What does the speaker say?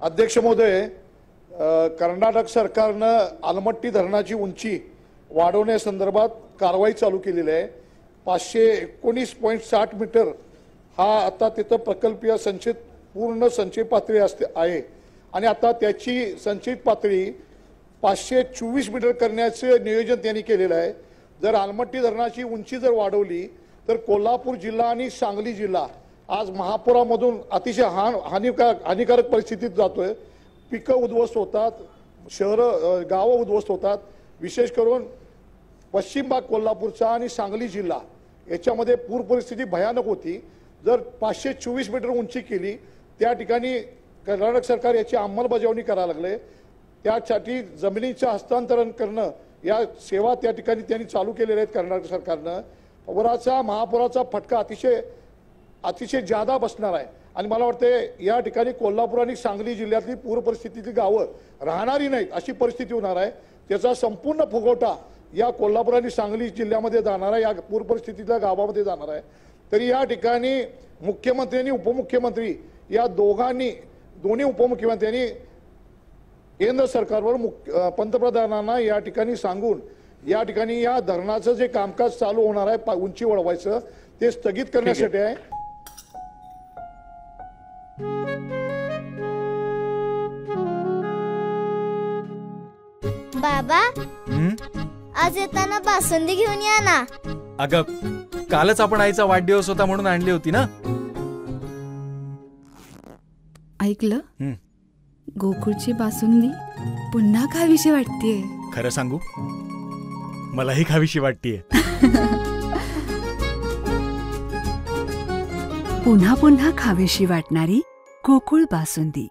अध्यक्ष महोदय, कर्नाटक सरकारनं आलमट्टी धरणाची उंची वाढवण्यासंदर्भात कारवाई चालू केलेली आहे। 519.60 मीटर हा आता तिथं प्रकल्पीय संचित पूर्ण संचय पातळी आहे आणि आता त्याची संचित पातळी 524 मीटर करण्याचे नियोजन त्यांनी केलेलं आहे। जर आलमट्टी धरणाची उंची जर वाढवली तर कोल्हापूर जिल्हा आणि सांगली जिल्हा आज महापुरामधून अतिशय हानिकारक परिस्थितीत जातोय। पिकं उद्ध्वस्त होतात, शहरं गावं उद्ध्वस्त होतात। विशेष करून पश्चिम भाग कोल्हापूरचा आणि सांगली जिल्हा याच्यामध्ये पूर परिस्थिती भयानक होती। जर 524 मीटर उंची केली त्या ठिकाणी कर्नाटक सरकार याची अंमलबजावणी करायला लागले। त्यासाठी जमिनीचं हस्तांतरण करणं या सेवा त्या ठिकाणी त्यांनी चालू केलेल्या आहेत कर्नाटक सरकारनं। महापुराचा फटका अतिशय ज्यादा बसणार आहे आणि मला वाटतं या ठिकाणी कोल्हापूर आणि सांगली जिल्ह्यातली पूर परिस्थितीतली गावं राहणारी नाहीत अशी परिस्थिती होणार आहे। त्याचा संपूर्ण फुगवटा या कोल्हापूर आणि सांगली जिल्ह्यामध्ये जाणार आहे, या पूर परिस्थितीतल्या गावामध्ये जाणार आहे। तरी या ठिकाणी मुख्यमंत्री आणि उपमुख्यमंत्री या दोन्ही उपमुख्यमंत्र्यांनी केंद्र सरकारवर पंतप्रधानांना या ठिकाणी सांगून या ठिकाणी या धरणाचं जे कामकाज चालू होणार आहे उंची वाढवायचं ते स्थगित करण्यासाठी आहे। बाबा, आज येताना बासुंदी घेऊन या ना। अगं, कालच आपण आईचा वाढदिवस होता म्हणून आणली होती ना। ऐकलं, गोकुळची बासुंदी पुन्हा खावीशी वाटतेय। खरं सांगू, मलाही खावीशी वाटतेय। पुन्हा पुन्हा खावीशी वाटणारी गोकुळ बासुंदी।